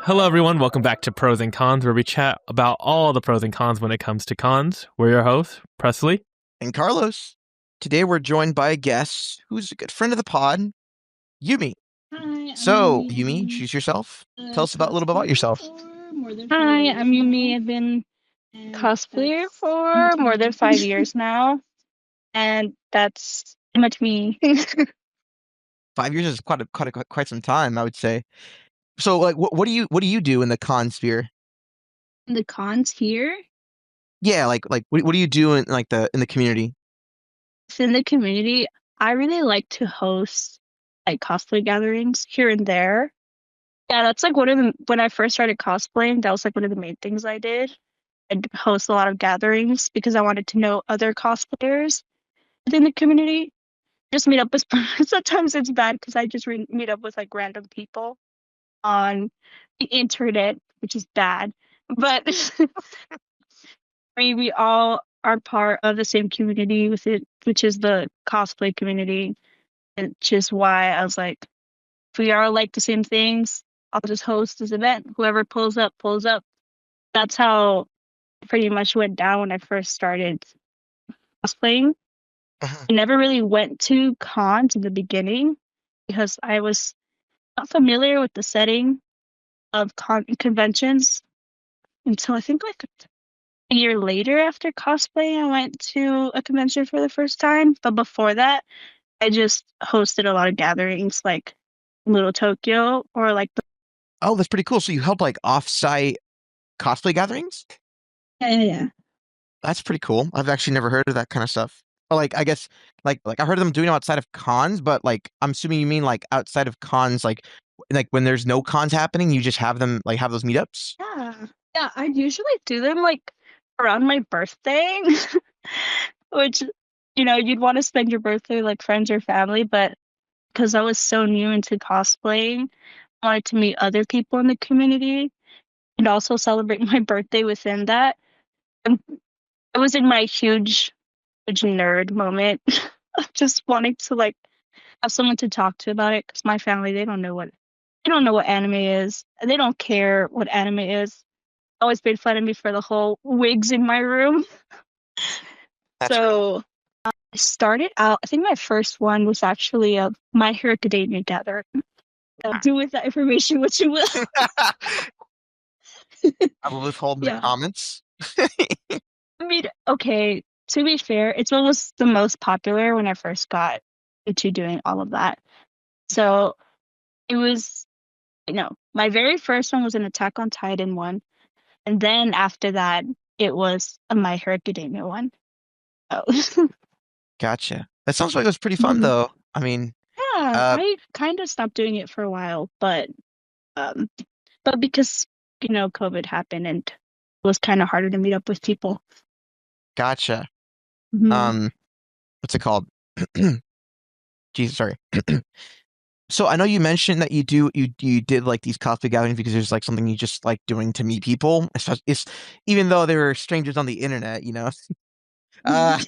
Hello, everyone. Welcome back to Pros and Cons, where we chat about all the pros and cons when it comes to cons. We're your hosts, Presley. And Carlos. Today we're joined by a guest who's a good friend of the pod, Yumi. Hi, I'm So, Yumi. I've Yumi, been introduce yourself. Tell us about a little bit about cosplayer yourself. for more than 5 years Yumi. I've been cosplayer for more than 5 years now, and that's pretty much me. 5 years is quite some time, I would say. So, like, what do you do in the con sphere? The cons here Yeah, what do you do in the community? in the community, I really like to host like cosplay gatherings here and there. Yeah, that's like one of the when I first started cosplaying, that was like one of the main things I did. I'd host a lot of gatherings because I wanted to know other cosplayers within the community. Just meet up with sometimes it's bad because I just meet up with like random people on the internet, which is bad. But we all are part of the same community with it, which is the cosplay community. Which is why I was like, if we are like the same things, I'll just host this event. Whoever pulls up, pulls up. That's how it pretty much went down when I first started cosplaying. Uh-huh. I never really went to cons in the beginning because I was not familiar with the setting of conventions until I think like a year later after cosplay, I went to a convention for the first time. But before that, I just hosted a lot of gatherings like Little Tokyo or like Oh, that's pretty cool. So you held like off-site cosplay gatherings? yeah. That's pretty cool. I've actually never heard of that kind of stuff. Or, like, I guess like I've heard of them doing it outside of cons, but like I'm assuming you mean like outside of cons, like when there's no cons happening, you just have them like have those meetups. Yeah. Yeah, I usually do them like around my birthday, which, you'd want to spend your birthday with like friends or family, but because I was so new into cosplaying, I wanted to meet other people in the community and also celebrate my birthday within that. And I was in my huge nerd moment of just wanting to like have someone to talk to about it because my family, they don't know what anime is. And they don't care what anime is. Always made fun of me for the whole wigs in my room. That's cool. So I started out, I think my first one was actually a My Hero Academia gathering. Do with that information what you will. I will withhold the Yeah. comments. I mean, okay, to be fair, it's what was the most popular when I first got into doing all of that. So it was, my very first one was an Attack on Titan one. And then after that, it was a My Hero Academia one. Oh. Gotcha. That sounds like it was pretty fun Mhm. though. I mean, Yeah, uh, I kind of stopped doing it for a while, um, but because COVID happened and it was kind of harder to meet up with people. gotcha. Hmm. Um, what's it called? Jesus, sorry. So I know you mentioned that you did like these cosplay gatherings because there's like something you just like doing to meet people. It's even though they were strangers on the internet, you know. Uh,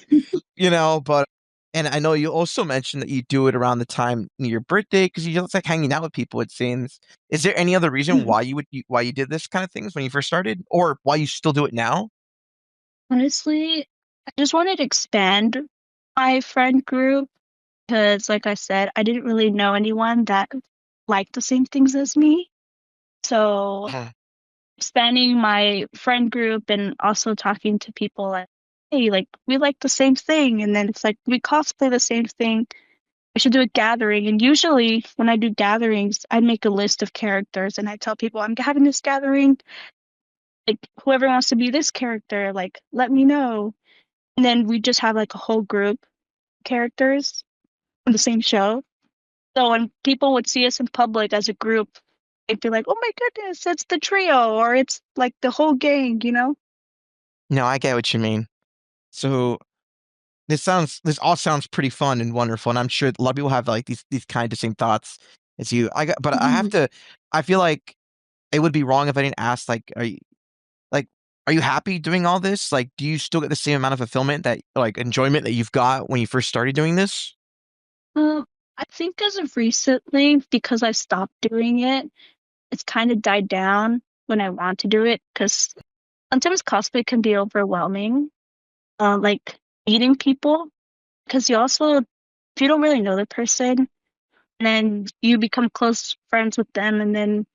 but and I know you also mentioned that you do it around the time of your birthday because you just like hanging out with people, it seems. Is there any other reason Yeah. why why you did this kind of things when you first started, or why you still do it now? Honestly, I just wanted to expand my friend group because, like I said, I didn't really know anyone that liked the same things as me. So Uh, expanding my friend group and also talking to people like, hey, like we like the same thing, and then it's like we cosplay the same thing. I should do a gathering. And usually when I do gatherings, I make a list of characters and I tell people I'm having this gathering. Like whoever wants to be this character, like let me know. And then we just have like a whole group of characters on the same show. So when people would see us in public as a group, they'd be like, "Oh my goodness, it's the trio," or it's like the whole gang. no, I get what you mean. So this all sounds pretty fun and wonderful, and I'm sure a lot of people have like these kind of same thoughts as you. But I have Mhm. to. I feel like it would be wrong if I didn't ask. Like, are you happy doing all this? Like, do you still get the same amount of fulfillment that like enjoyment that you've got when you first started doing this? I think as of recently, because I stopped doing it, it's kind of died down when I want to do it because sometimes cosplay can be overwhelming. Like meeting people because you also, if you don't really know the person, and then you become close friends with them, and then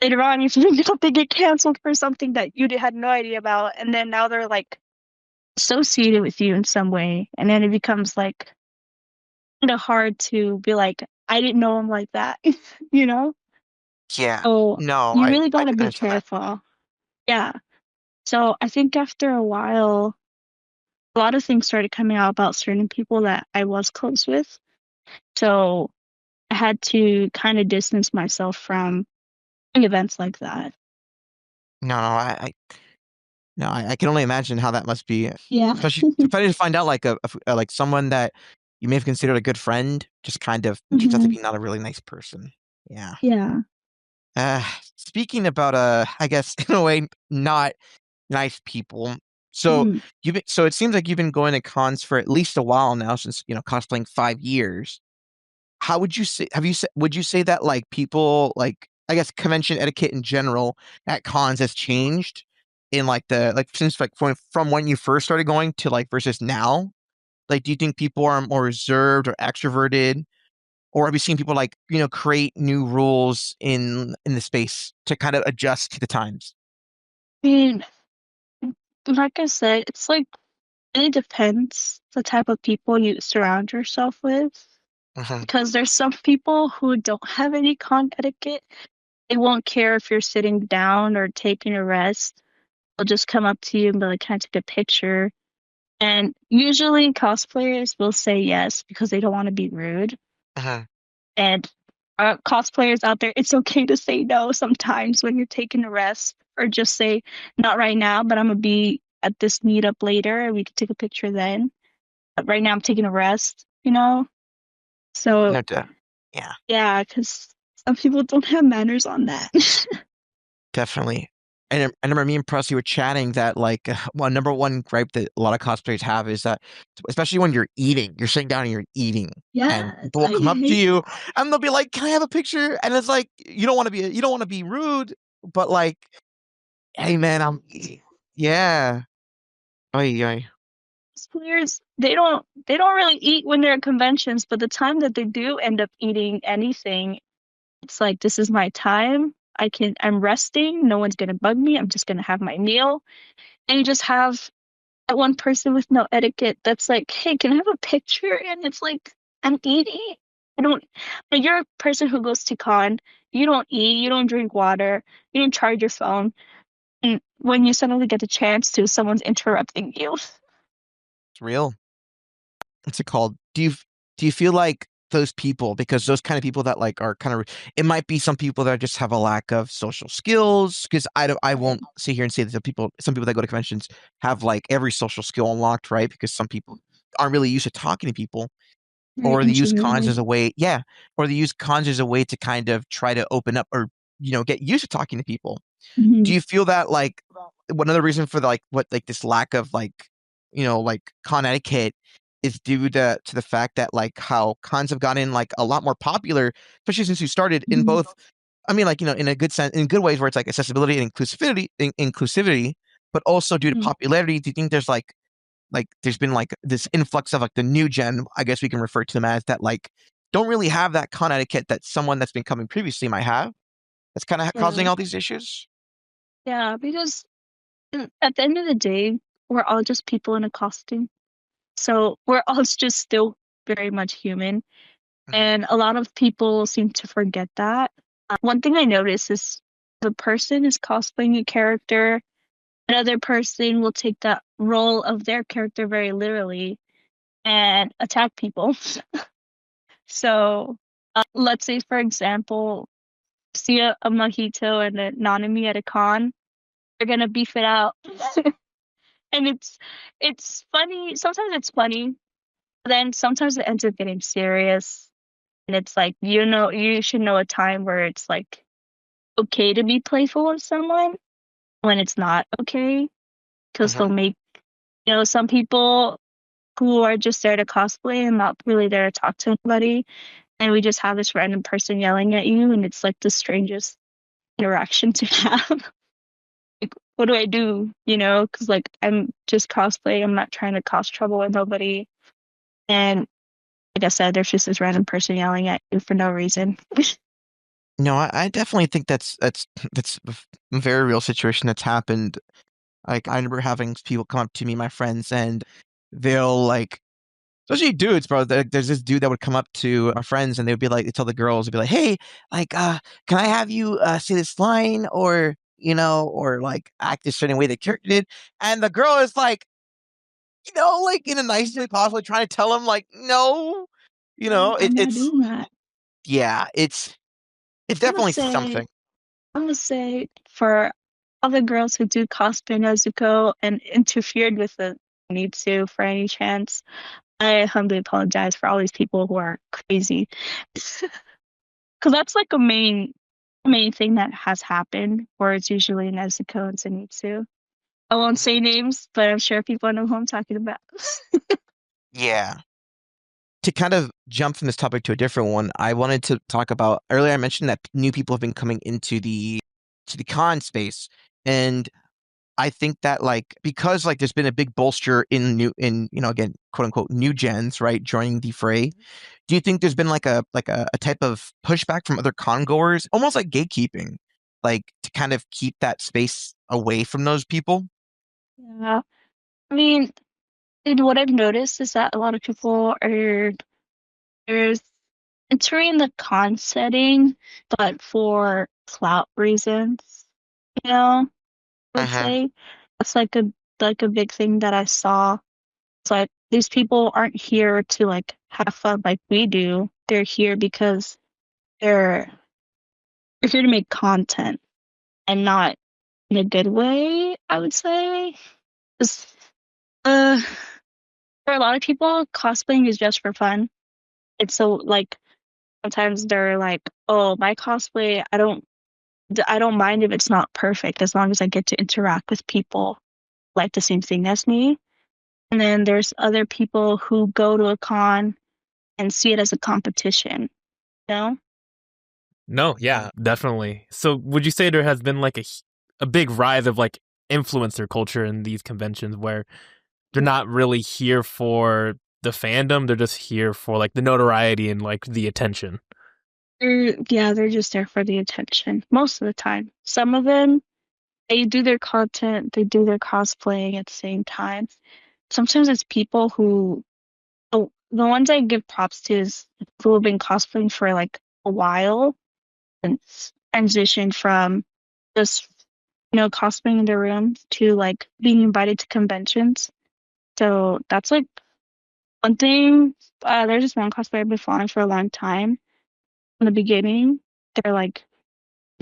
later on you find out they get canceled for something that you had no idea about, and then now they're like associated with you in some way, and then it becomes like kind of hard to be like, I didn't know him like that, you know? Yeah. So No, you I really I got to be understand that. careful. Yeah. So I think after a while, a lot of things started coming out about certain people that I was close with. So I had to kind of distance myself from events like that. No, no, no, I can only imagine how that must be, Yeah. especially to find out like like someone that you may have considered a good friend just kind of turns out to Hmm. be not a really nice person. Yeah. Yeah. Uh, Speaking about I guess in a way not nice people. So Hmm. so it seems like you've been going to cons for at least a while now, since cosplaying 5 years. How would you say would you say that like people like I guess convention etiquette in general at cons has changed in like the like since like from when you first started going to like versus now? Like, do you think people are more reserved or extroverted? Or have you seen people like, create new rules in the space to kind of adjust to the times? I mean, like I said, it's like really depends the type of people you surround yourself with. Hmm. Because there's some people who don't have any con etiquette. They won't care if you're sitting down or taking a rest. They'll just come up to you and be like, "Can I take a picture?" And usually cosplayers will say yes because they don't want to be rude. Hmm. And cosplayers out there, it's okay to say no sometimes when you're taking a rest, or just say, not right now, but I'm gonna be at this meetup later and we can take a picture then. But right now I'm taking a rest, you know? So No, yeah. yeah, because some people don't have manners on that. Definitely. And I remember me and Pressy were chatting that like one number one gripe that a lot of cosplayers have is that especially when you're eating, you're sitting down and you're eating, and Yes, people will I come up to hate you that. and they'll be like, "Can I have a picture?" And it's like you don't want to be rude, but like, hey man, I'm yeah. Oy, oy. Cosplayers, they don't really eat when they're at conventions, but the time that they do end up eating anything, it's like this is my time. I'm resting. No one's gonna bug me. I'm just gonna have my meal. And you just have that one person with no etiquette that's like, hey, can I have a picture? And it's like, I'm eating. I don't, but you're a person who goes to con. You don't eat, you don't drink water, you don't charge your phone. And when you suddenly get a chance to, someone's interrupting you. It's real. What's it called? Do you feel like those people, because those kind of people that like are kind of, it might be some people that just have a lack of social skills, because I Right. won't sit here and say that some people that go to conventions have like every social skill unlocked, right? Because some people aren't really used to talking to people, Very or they use cons as introverted. a way, yeah, or they use cons as a way to kind of try to open up, or get used to talking to people. Do Hmm. you feel that like one other reason for the, like what like this lack of like like con etiquette is due to the fact that like how cons have gotten like a lot more popular, especially since you started in Hmm. both, I mean, like, in a good sense, in good ways where it's like accessibility and inclusivity, but also due to Hmm. popularity. Do you think there's like there's been like this influx of like the new gen, I guess we can refer to them as, that like don't really have that con etiquette that someone that's been coming previously might have, that's kind of causing Yeah. all these issues? Yeah, because at the end of the day, we're all just people in a costume. So we're all just still very much human. Mhm. And a lot of people seem to forget that. One thing I notice is the person is cosplaying a character, another person will take that role of their character very literally and attack people. So let's say, for example, see a mojito and a nanami at a con, they're gonna beef it out. And it's funny. Sometimes it's funny, but then sometimes it ends up getting serious. And it's like, you should know a time where it's like okay to be playful with someone when it's not okay. Because they'll Mhm. make, some people who are just there to cosplay and not really there to talk to anybody. And we just have this random person yelling at you, and it's like the strangest. interaction to have. Like, what do I do? Because like I'm just cosplay. I'm not trying to cause trouble with nobody. And like I said, there's just this random person yelling at you for no reason. No, I definitely think that's a very real situation that's happened. Like I remember having people come up to me, my friends, and they'll like, especially dudes, bro. There's this dude that would come up to my friends, and they would be like, they tell the girls, they'd be like, "Hey, like, can I have you say this line, or or like act a certain way the character did?" And the girl is like, like in a nicest way possible, trying to tell him like, no, I'm not it's doing that. yeah, it's I'm gonna definitely say, something. I'm gonna say for all the girls who do cosplay Nezuko and interfered with the need to for any chance, I humbly apologize for all these people who are crazy. Because that's like a main thing that has happened, where it's usually Nezuko and Zenitsu. I won't Mhm. say names, but I'm sure people know who I'm talking about. Yeah. To kind of jump from this topic to a different one, I wanted to talk about earlier. I mentioned that new people have been coming into the con space, and I think that like because like there's been a big bolster in again quote unquote new gens, right, joining the fray. Do you think there's been like a type of pushback from other con goers, almost like gatekeeping, like to kind of keep that space away from those people? Yeah. I mean, and what I've noticed is that a lot of people are there's entering the con setting, but for clout reasons, I would Uh-huh. say. That's like a big thing that I saw. It's like these people aren't here to like have fun like we do. They're here because they're they're here to make content and not in a good way, I would say. 'Cause, uh, for a lot of people, cosplaying is just for fun. It's so like sometimes they're like, "Oh, my cosplay, I don't mind if it's not perfect as long as I get to interact with people like the same thing as me." And then there's other people who go to a con and see it as a competition, you know? No, yeah, definitely. So, would you say there has been like a big rise of like influencer culture in these conventions where they're not really here for the fandom, they're just here for like the notoriety and like the attention? Yeah, they're just there for the attention most of the time. Some of them, they do their content, they do their cosplaying at the same time. Sometimes it's people who, oh, the ones I give props to is people who've been cosplaying for like a while and transitioned from just, cosplaying in their room to like being invited to conventions. So that's like one thing. There's just one cosplayer I've been following for a long time. In the beginning, they're like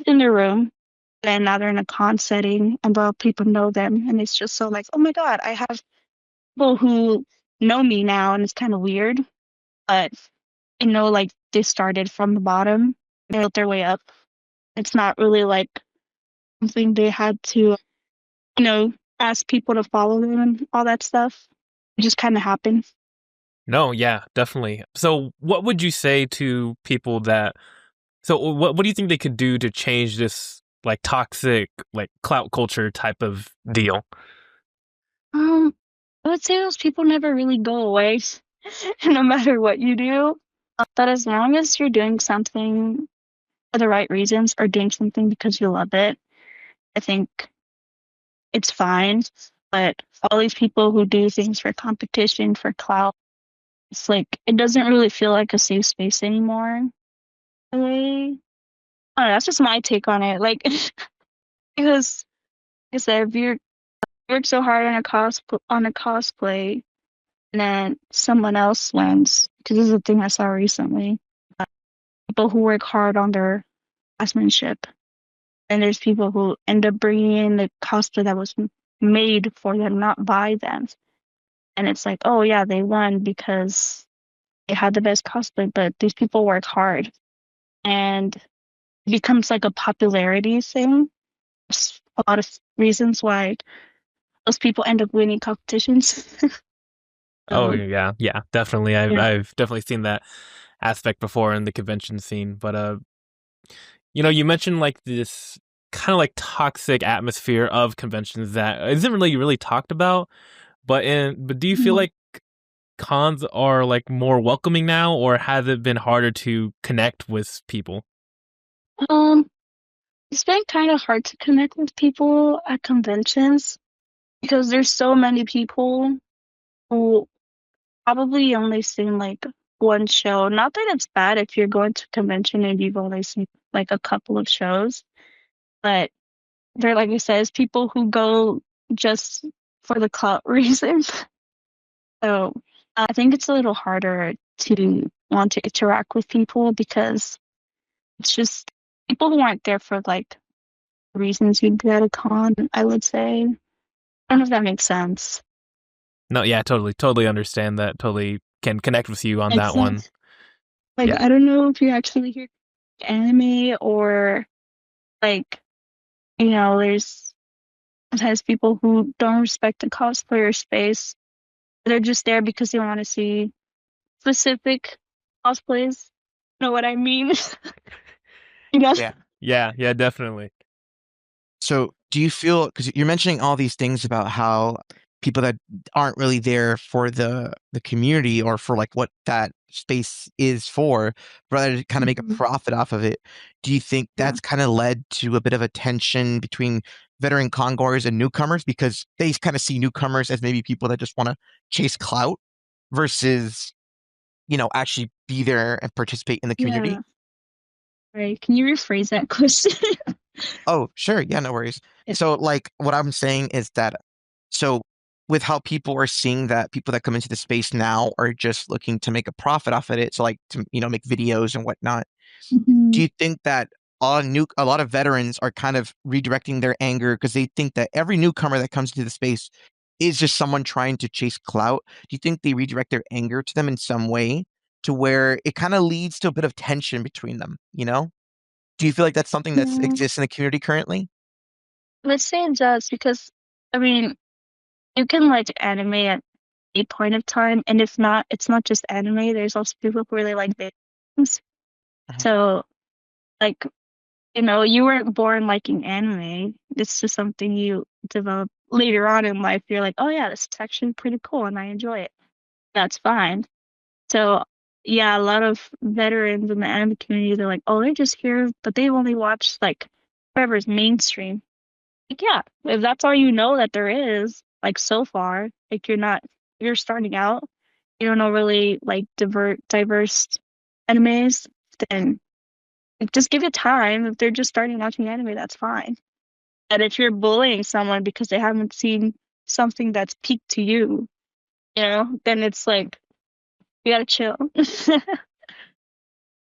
in their room, and now they're in a con setting, and well, people know them, and it's just so like, oh my God, I have people who know me now, and it's kind of weird, but like they started from the bottom, they built their way up. It's not really like something they had to, ask people to follow them and all that stuff. It just kind of happened. No, yeah, definitely. So, what would you say to people that so what do you think they could do to change this like toxic like clout culture type of deal? I would say those people never really go away, no matter what you do. But as long as you're doing something for the right reasons or doing something because you love it, I think it's fine. But all these people who do things for competition, for clout, it's like it doesn't really feel like a safe space anymore. Really. I don't know, that's just my take on it. Like because like I said, if you work so hard on a cosplay and then someone else wins, because this is a thing I saw recently. People who work hard on their craftsmanship, and there's people who end up bringing in the cosplay that was made for them, not by them. And it's like, oh yeah, they won because they had the best cosplay, but these people work hard, and it becomes like a popularity thing. There's a lot of reasons why those people end up winning competitions. Oh So yeah, yeah, definitely. I've yeah. I've definitely seen that aspect before in the convention scene, but you mentioned like this kind of like toxic atmosphere of conventions that isn't really talked about. But do you feel Mhm. like cons are like more welcoming now, or has it been harder to connect with people? Um, it's been kind of hard to connect with people at conventions because there's so many people who probably only seen like one show. Not that it's bad if you're going to a convention and you've only seen like a couple of shows, but they're like I said, it's people who go just for the clout reasons. So I think it's a little harder to want to interact with people because it's just people who aren't there for like reasons you'd be at a con, I would say. I don't know if that makes sense. No, yeah, totally understand that. Totally can connect with you on Makes that one. sense. Like Yeah. I don't know if you actually hear anime or like, there's sometimes people who don't respect the cosplayer space. They're just there because they want to see specific cosplays. Know what I mean? You know? Yeah. Yeah, definitely. So, do you feel, because you're mentioning all these things about how people that aren't really there for the community or for like what that space is for, rather to kind of make a Mhm. profit off of it, do you think Yeah. that's kind of led to a bit of a tension between veteran congoers and newcomers because they kind of see newcomers as maybe people that just want to chase clout versus, actually be there and participate in the Yeah. community? Right. Can you rephrase that question? Oh, sure. Yeah, no worries. Yeah. So, like, what I'm saying is that, so with how people are seeing that people that come into the space now are just looking to make a profit off of it, so like to, make videos and whatnot. Do Mhm. you think that a lot of veterans are kind of redirecting their anger because they think that every newcomer that comes into the space is just someone trying to chase clout? Do you think they redirect their anger to them in some way to where it kind of leads to a bit of tension between them, you know? Do you feel like that's something that Yeah. exists in the community currently? Let's say it does because I mean you can like anime at a point of time, and if not, it's not just anime. There's also people who really like video games. Mhm. So like you weren't born liking anime. It's just something you develop later on in life. You're like, oh yeah, this is actually pretty cool, and I enjoy it. That's fine. So yeah, a lot of veterans in the anime community, they're like, oh, they're just here, but they've only watched like whatever's mainstream. Like, yeah, if that's all you know that there is, like so far, like you're starting out, you don't know really like diverse animes, then like, just give it time. If they're just starting watching anime, that's fine. And if you're bullying someone because they haven't seen something that's peaked to you, then it's like you gotta chill.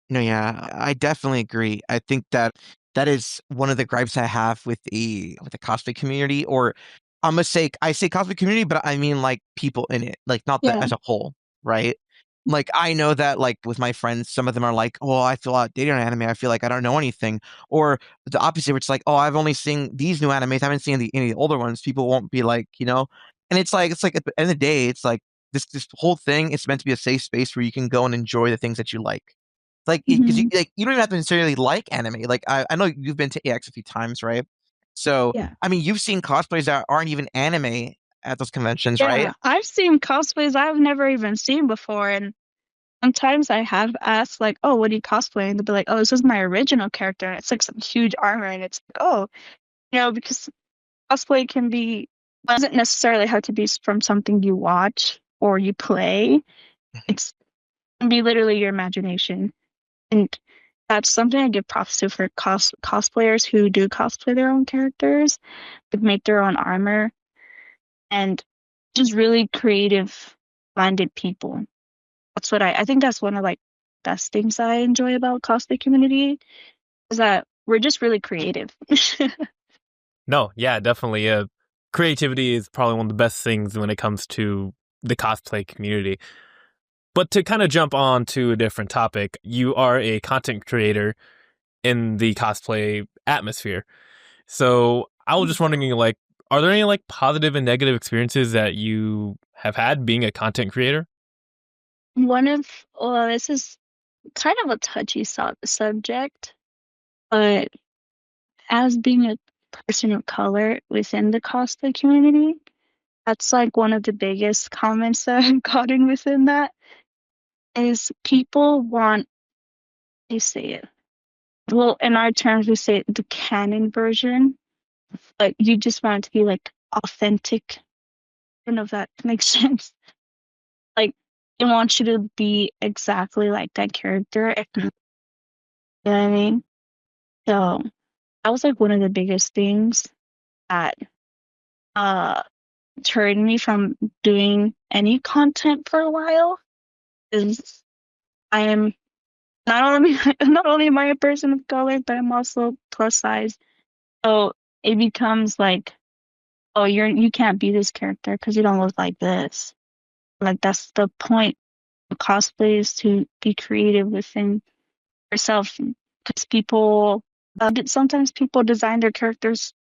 No, yeah, I definitely agree. I think that that is one of the gripes I have with the cosplay community, or I say cosplay community, but I mean like people in it, like not the Yeah. as a whole, right? Like I know that like with my friends, some of them are like, "Oh, I feel outdated on anime. I feel like I don't know anything," or the opposite, which is like, "Oh, I've only seen these new animes. I haven't seen any of the older ones." People won't be like. And it's like at the end of the day, it's like this whole thing. It's meant to be a safe space where you can go and enjoy the things that you like. Like, because Hmm. you don't even have to necessarily like anime. Like, I know you've been to AX a few times, right? So, Yeah. I mean, you've seen cosplays that aren't even anime at those conventions, right? Yeah. I've seen cosplays I've never even seen before, and sometimes I have asked like, "Oh, what do you cosplay?" And they'll be like, "Oh, this is my original character." And it's like some huge armor, and it's like, "Oh, because cosplay doesn't necessarily have to be from something you watch or you play. It's can be literally your imagination." And that's something I give props to for cosplayers who do cosplay their own characters, like make their own armor, and just really creative minded people. That's what I think that's one of like best things I enjoy about cosplay community is that we're just really creative. No, yeah, definitely. Creativity is probably one of the best things when it comes to the cosplay community. But to kind of jump on to a different topic, you are a content creator in the cosplay atmosphere. So I was just wondering, like, are there any like positive and negative experiences that you have had being a content creator? One of well, this is kind of a touchy subject, but as being a person of color within the cosplay community, that's like one of the biggest comments that I've gotten within that is people want, they say it. Well, in our terms, we say the canon version. Like you just want it to be like authentic. I don't know if that makes sense. Like they want you to be exactly like that character. You know what I mean? So that was like one of the biggest things that uh turned me from doing any content for a while is I am not only not only am I a person of color, but I'm also plus size. So it becomes like, oh, you can't be this character because you don't look like this. Like that's the point of cosplay is to be creative within yourself because people sometimes people design their characters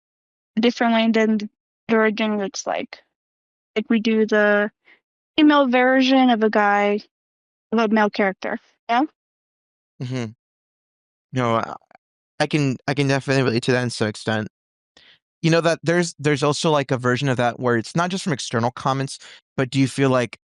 a different way than the origin looks like. Like we do the female version of a guy of a male character. Yeah. Hmm. No, I can definitely relate to that in some extent. You know that there's also like a version of that where it's not just from external comments, but do you feel like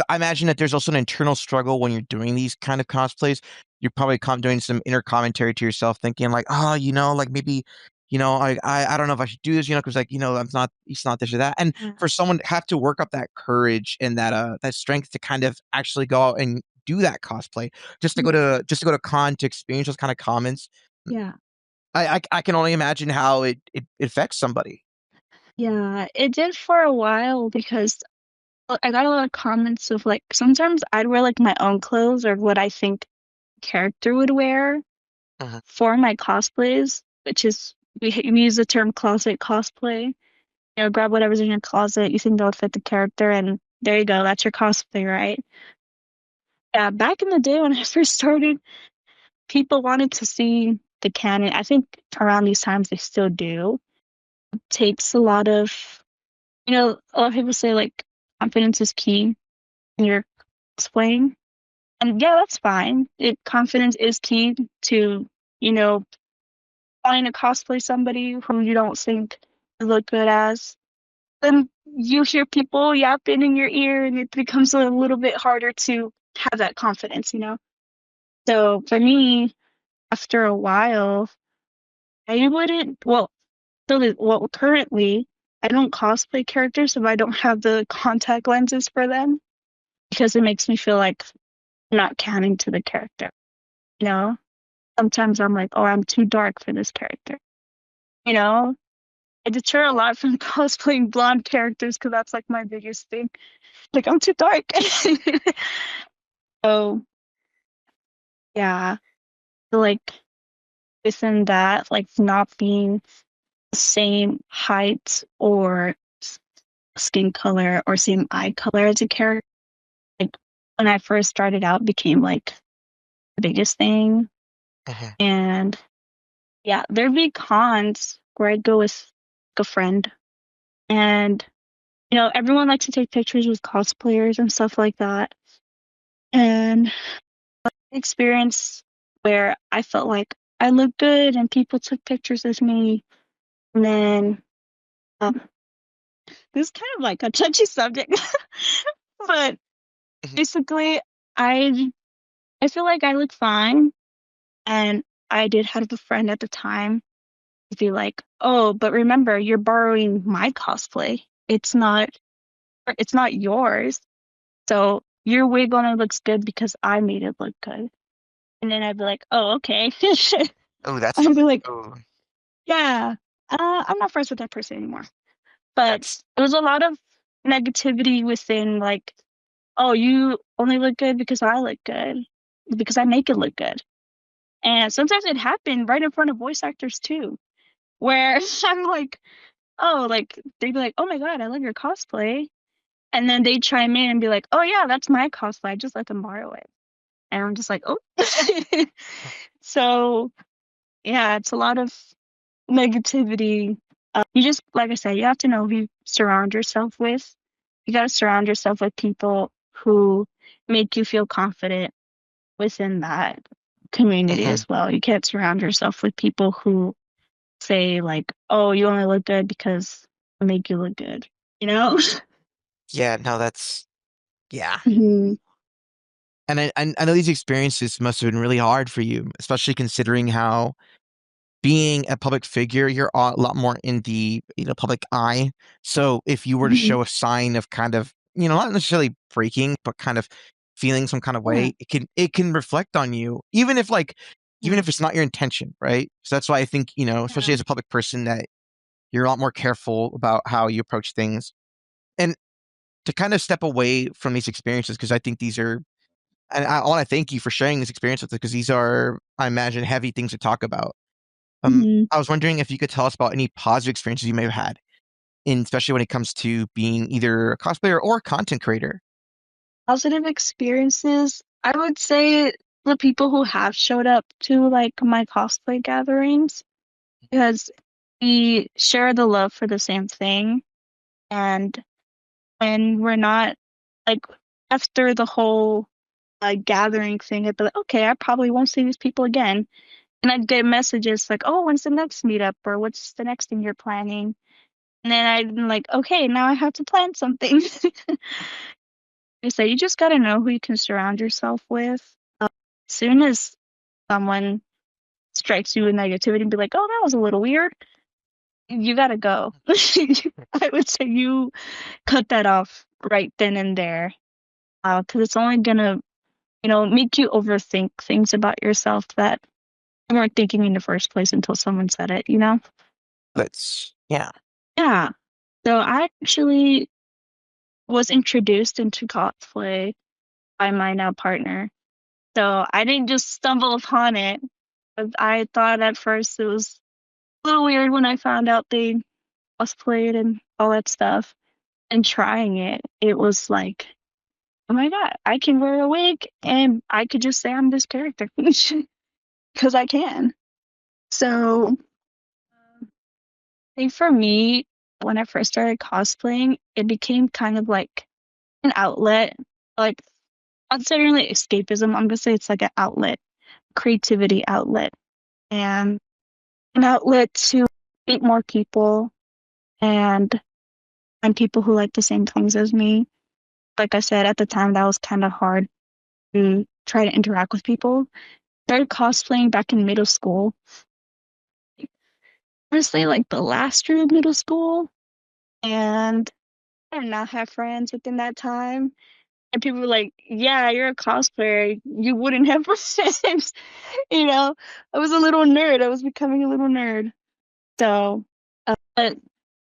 I imagine that there's also an internal struggle when you're doing these kind of cosplays. You're probably doing some inner commentary to yourself, thinking like, oh, like maybe, I don't know if I should do this, because like, it's not this or that. And Yeah. for someone to have to work up that courage and that strength to kind of actually go out and do that cosplay, just to go to con to experience those kind of comments. Yeah. I can only imagine how it affects somebody. Yeah. It did for a while because I got a lot of comments of like sometimes I'd wear like my own clothes or what I think character would wear Uh-huh. for my cosplays, which is we use the term closet cosplay. You know, grab whatever's in your closet you think that would fit the character, and there you go. That's your cosplay, right? Yeah. Back in the day when I first started, people wanted to see the canon. I think around these times they still do. It takes a lot of, a lot of people say like confidence is key in your cosplaying. And yeah, that's fine. Confidence is key to, you know, wanting to cosplay somebody who you don't think you look good as. Then you hear people yapping in your ear and it becomes a little bit harder to have that confidence, you know? So for me, after a while, I wouldn't, well, currently, I don't cosplay characters if I don't have the contact lenses for them because it makes me feel like I'm not canon to the character. You know, sometimes I'm like, oh, I'm too dark for this character. You know, I deter a lot from cosplaying blonde characters because that's like my biggest thing. Like, I'm too dark. So, yeah, so, like within that, like not being the same height or skin color or same eye color as a character. Like when I first started out became like the biggest thing. Uh-huh. And yeah, there'd be cons where I'd go with a friend and everyone likes to take pictures with cosplayers and stuff like that. And experience where I felt like I looked good and people took pictures with me. And then um, this is kind of like a touchy subject, but Mhm. basically I I feel like I look fine. And I did have a friend at the time be like, "Oh, but remember, you're borrowing my cosplay. It's not yours. So your wig on it looks good because I made it look good." And then I'd be like, "Oh, okay." Oh, that's I'd be like, oh, "Yeah, I'm not friends with that person anymore." But that's it was a lot of negativity within like, "Oh, you only look good because I look good, because I make it look good." And sometimes it happened right in front of voice actors too, where I'm like, oh, like they'd be like, "Oh my God, I love your cosplay." And then they chime in and be like, "Oh yeah, that's my cosplay. I just let them borrow it." And I'm just like, "Oh." So yeah, it's a lot of negativity. You just, like I said, you have to know who you surround yourself with. You got to surround yourself with people who make you feel confident within that community mhm. as well. You can't surround yourself with people who say like, "Oh, you only look good because I make you look good," you know? Yeah, no, that's yeah. hmm And I know these experiences must have been really hard for you, especially considering how being a public figure, you're a lot more in the public eye. So if you were to hmm show a sign of kind of not necessarily breaking, but kind of feeling some kind of Yeah, way, it can reflect on you, even yeah, if it's not your intention, right? So that's why I think especially yeah. as a public person, that you're a lot more careful about how you approach things, and to kind of step away from these experiences because I think these are. And I want to thank you for sharing this experience with us because these are, I imagine, heavy things to talk about. hmm I was wondering if you could tell us about any positive experiences you may have had, especially when it comes to being either a cosplayer or a content creator. Positive experiences. I would say the people who have showed up to like my cosplay gatherings because we share the love for the same thing. And when we're not like after the whole gathering thing, I'd be like, okay, I probably won't see these people again. And I'd get messages like, oh, when's the next meetup or what's the next thing you're planning? And then I'm like, okay, now I have to plan something. I say you just gotta know who you can surround yourself with. As soon as someone strikes you with negativity and be like, oh, that was a little weird, you gotta go. I would say you cut that off right then and there. Because it's only gonna, make you overthink things about yourself that you weren't thinking in the first place until someone said it, you know? That's yeah. Yeah. So I actually was introduced into cosplay by my now partner. So I didn't just stumble upon it. But I thought at first it was a little weird when I found out they cosplayed and all that stuff. And trying it, it was like, oh my God, I can wear a wig and I could just say I'm this character because I can. So I think for me, when I first started cosplaying, it became kind of like an outlet, like not necessarily escapism. I'm gonna say it's like an outlet, creativity outlet, and an outlet to meet more people and find people who like the same things as me. Like I said, at the time, that was kind of hard to try to interact with people. Started cosplaying back in middle school. Honestly, like the last year of middle school, and I did not have friends within that time. And people were like, "Yeah, you're a cosplayer. You wouldn't have friends." You know, I was a little nerd. I was becoming a little nerd. So, but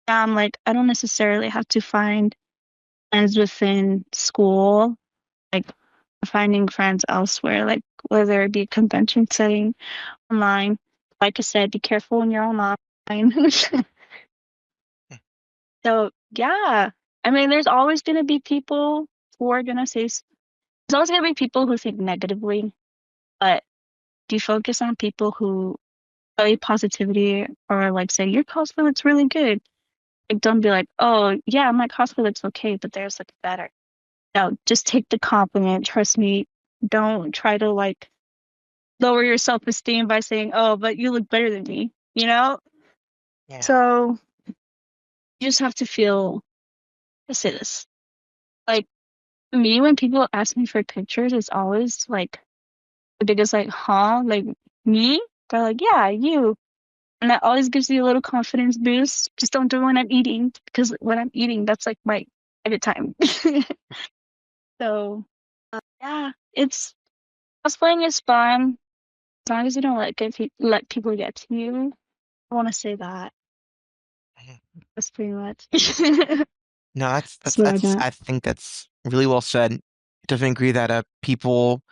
now I'm like, I don't necessarily have to find friends within school. Like finding friends elsewhere, like whether it be a convention setting, online. Like I said, be careful when you're online. So yeah, I mean, there's always gonna be people who are gonna say, there's always gonna be people who think negatively, but if you focus on people who tell you positivity or like say your cosplay looks really good, like don't be like, oh yeah, my cosplay looks okay, but theirs look better. No, just take the compliment. Trust me. Don't try to like lower your self-esteem by saying, oh, but you look better than me, you know? Yeah. So you just have to feel, I say this, like me, when people ask me for pictures, it's always like the biggest, like, huh? Like me? They're like, yeah, you. And that always gives you a little confidence boost. Just don't do it when I'm eating, because when I'm eating, that's like my edit time. So yeah, it's cosplaying is fun as long as you don't let people get to you. I want to say that. Mhm. That's pretty much. No, That's what I got. I think that's really well said. Definitely agree that people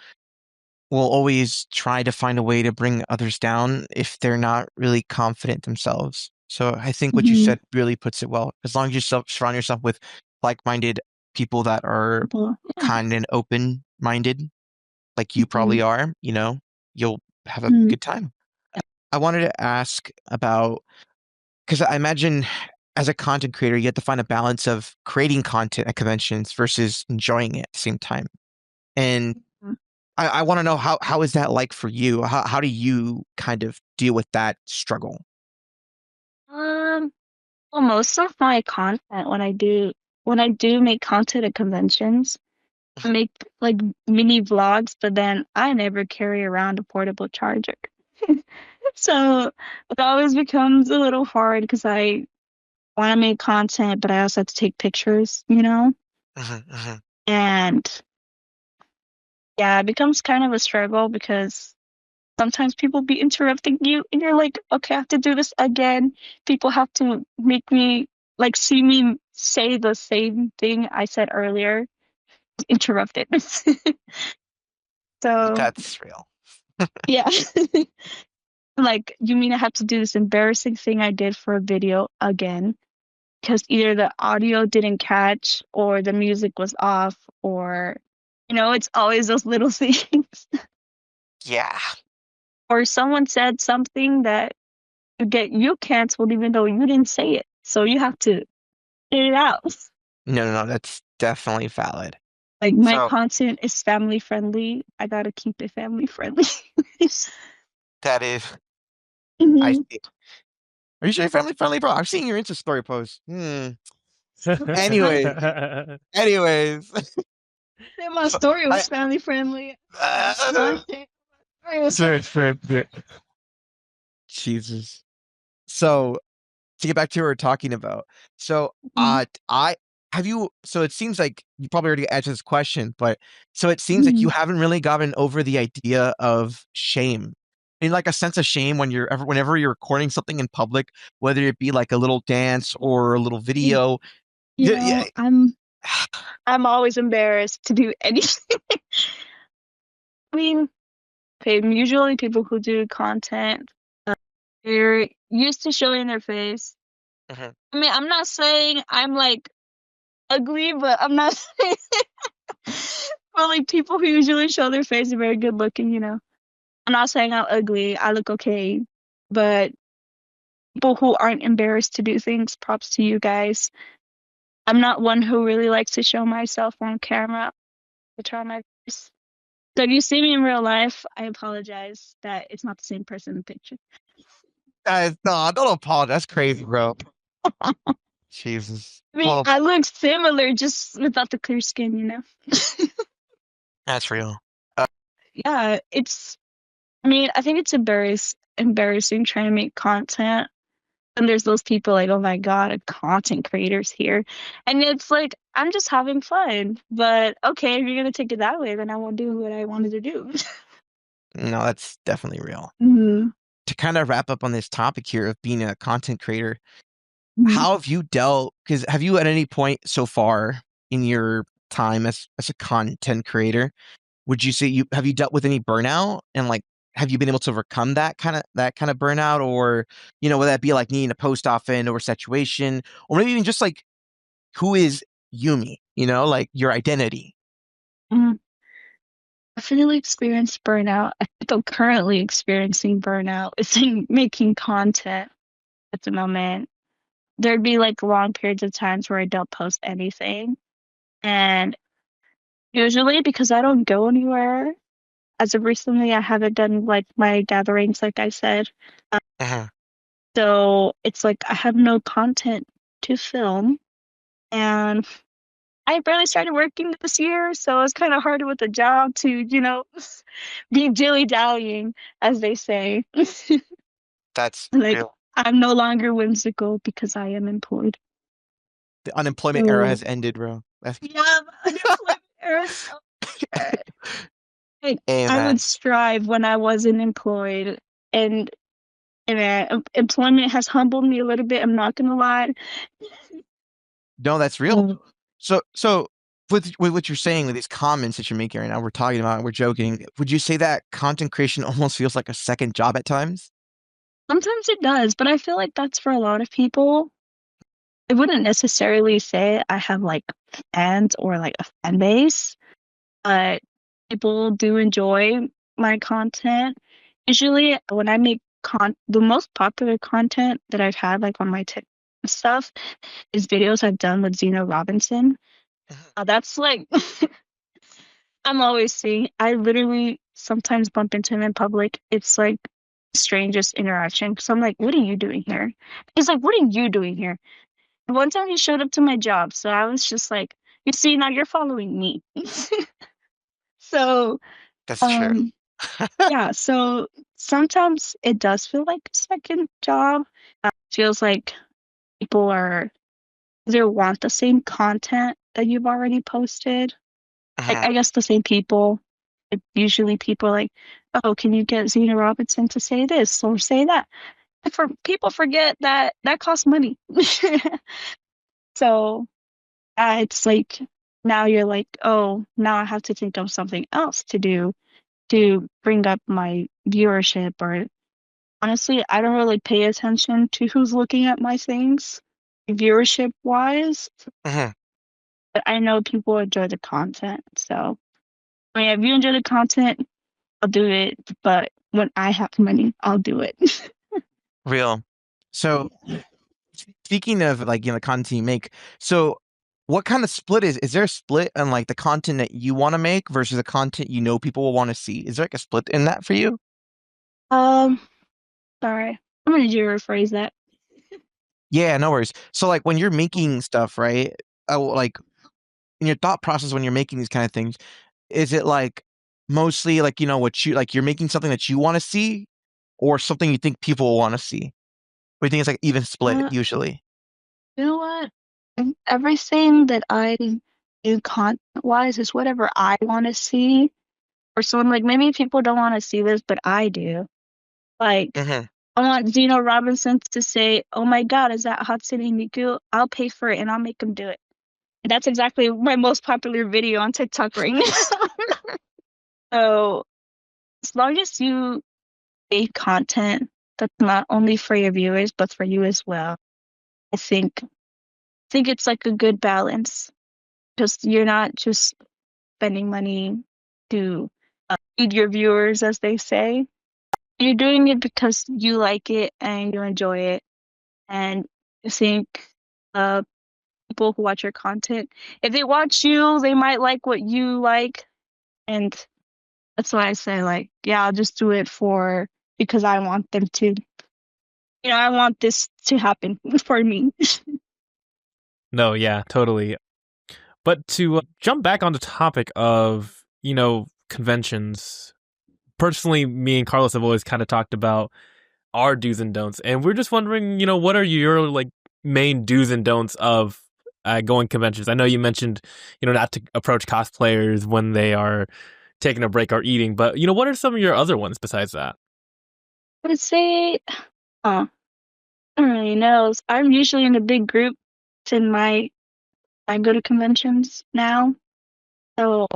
will always try to find a way to bring others down if they're not really confident themselves. So I think what you hmm said really puts it well. As long as surround yourself with like-minded people that are People, yeah. kind and open-minded, like you hmm probably are, you'll have a hmm good time. I wanted to ask about, because I imagine as a content creator, you have to find a balance of creating content at conventions versus enjoying it at the same time. And I want to know how is that like for you? How do you kind of deal with that struggle? Um, well, most of my content when I do make content at conventions, I make like mini vlogs, but then I never carry around a portable charger. So it always becomes a little hard because I want to make content, but I also have to take pictures, you know? Hmm. And yeah, it becomes kind of a struggle because sometimes people be interrupting you and you're like, okay, I have to do this again. People have to make me like see me say the same thing I said earlier, interrupted. So That's real. yeah. Like, you mean I have to do this embarrassing thing I did for a video again? Because either the audio didn't catch or the music was off or it's always those little things. Yeah. Or someone said something that could get you canceled even though you didn't say it. So you have to get it out. No, no, no, that's definitely valid. Like my So content is family friendly. I gotta keep it family friendly. that is, I Mhm. see. Are you sure you're family friendly, bro? I'm seeing your Insta story post. Anyways, anyways. Then my So story I was family friendly. My content. Sure, sure, sure. Jesus. So to get back to what we were talking about. So Mhm. I have you so it seems like you probably already answered this question, but so it seems like you Mhm. haven't really gotten over the idea of shame. In like a sense of shame whenever you're recording something in public, whether it be like a little dance or a little You video. you know, I'm always embarrassed to do anything. I mean, okay, usually people who do content, they're used to showing their face. Mhm. I mean, I'm not saying I'm like ugly, but I'm not saying but like people who usually show their face are very good looking. I'm not saying I'm ugly. I look okay. But people who aren't embarrassed to do things, props to you guys. I'm not one who really likes to show myself on camera to try my face. So if you see me in real life, I apologize that it's not the same person in the picture. Guys, no, don't apologize. That's crazy, bro. Jesus. I mean, Well, I look similar just without the clear skin. that's real. Yeah, I mean, I think it's embarrassing trying to make content. And there's those people like, oh my God, a content creators here. And it's like, I'm just having fun. But okay, if you're gonna take it that way, then I won't do what I wanted to do. No, that's definitely real. Mhm. To kind of wrap up on this topic here of being a content creator, Mhm. how have you dealt? Because have you at any point so far in your time as a content creator, would you say you have you dealt with any burnout and like have you been able to overcome that kind of burnout or whether that be like needing to post often or situation or maybe even just like who is Yumi, like your identity. Mhm. Definitely experienced burnout. I think I'm currently experiencing burnout. It's in making content at the moment. There'd be like long periods of times where I don't post anything. And usually because I don't go anywhere, as of recently, I haven't done like my gatherings, like I said. Mhm. So it's like I have no content to film. And I barely started working this year, so it's kind of hard with the job to be dilly-dallying, as they say. That's Like, real. I'm no longer whimsical because I am employed. The unemployment era So, has ended, bro. yeah, unemployment era is so bad. Like, I would Amen. strive when I wasn't employed, and employment has humbled me a little bit. I'm not gonna lie. No, that's real. Mm. So with what you're saying with these comments that you're making right now, we're talking about, we're joking. Would you say that content creation almost feels like a second job at times? Sometimes it does, but I feel like that's for a lot of people. I wouldn't necessarily say I have like fans or like a fan base, but people do enjoy my content. Usually, when I make the most popular content that I've had like on my TikTok stuff is videos I've done with Zeno Robinson. Mhm. That's like I'm always seeing. I literally sometimes bump into him in public. It's like strangest interaction. So I'm like, what are you doing here? He's like, what are you doing here? And one time he showed up to my job, so I was just like, you see, now you're following me. So, That's true. um, yeah, so sometimes it does feel like a second job. Feels like people are either want the same content that you've already posted. Like, Mhm. I guess the same people. Usually people are like, oh, can you get Zena Robinson to say this or say that? For people forget that that costs money. So it's like now you're like, oh, now I have to think of something else to do to bring up my viewership. Or honestly, I don't really pay attention to who's looking at my things viewership wise, Mhm. but I know people enjoy the content. So I mean, if you enjoy the content, I'll do it. But when I have money, I'll do it. Real. So speaking of like the content you make, so what kind of split is there a split on like the content that you want to make versus the content people will want to see? Is there like a split in that for you? um, sorry, I'm gonna need you to rephrase that. Yeah, no worries. So like when you're making stuff, right? Like in your thought process when you're making these kind of things, is it like mostly like what you like you're making something that you want to see or something you think people will want to see? Or you think it's like even split Uh, usually? you know what? Everything that I do content wise is whatever I want to see. Or so I'm like, maybe people don't want to see this, but I do. Like, Hmm. I want Zeno Robinson to say, "Oh my God, is that Hatsune Miku?" I'll pay for it and I'll make him do it. And that's exactly my most popular video on TikTok right now. So as long as you make content that's not only for your viewers but for you as well, I think it's like a good balance because you're not just spending money to feed your viewers, as they say. You're doing it because you like it and you enjoy it, and you think uh, people who watch your content, if they watch you, they might like what you like, and that's why I say like, yeah, I'll just do it for because I want them to. I want this to happen for me. No, yeah, totally. But to jump back on the topic of, conventions, personally, me and Carlos have always kind of talked about our do's and don'ts. And we're just wondering, what are your like main do's and don'ts of going conventions? I know you mentioned, not to approach cosplayers when they are taking a break or eating, but, what are some of your other ones besides that? I would say, I don't really know. I'm usually in a big group in my I go to conventions now, so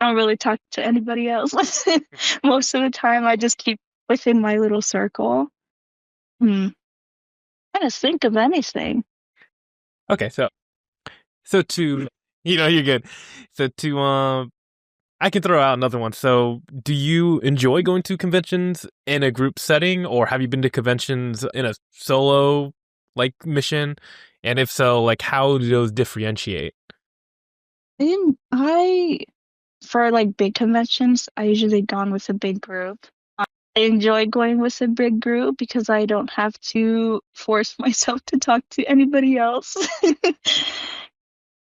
I don't really talk to anybody else. Most of the time, I just keep within my little circle. Trying to think of anything. Okay, so to, you're good. So to, I can throw out another one. So, do you enjoy going to conventions in a group setting, or have you been to conventions in a solo like mission? And if so, like how do those differentiate? I for like big conventions, I usually gone with a big group. I enjoy going with a big group because I don't have to force myself to talk to anybody else.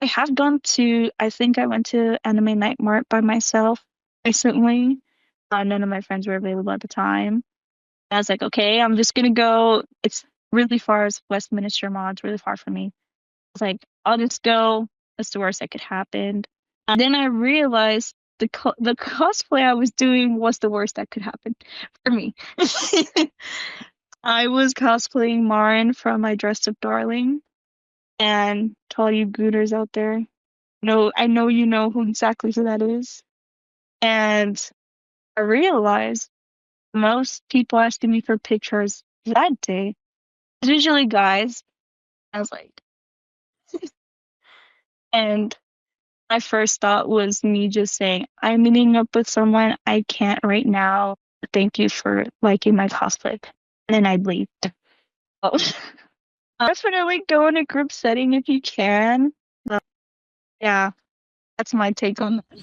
I have gone to, I think I went to Anime Night Mart by myself recently. None of my friends were available at the time. I was like, okay, I'm just gonna go. It's really far, as Westminster Mall. It's really far from me. I was like, I'll just go. That's the worst that could happen. And then I realized the cosplay I was doing was the worst that could happen for me. I was cosplaying Marin from I Dressed Up Darling, and to all you Gooners out there, no, I know you know who exactly who that is. And I realized most people asking me for pictures that day is usually guys. I was like, and my first thought was me just saying, I'm meeting up with someone I can't right now. Thank you for liking my cosplay. And then I'd leave. Oh. Definitely go in a group setting if you can. But yeah, that's my take on that.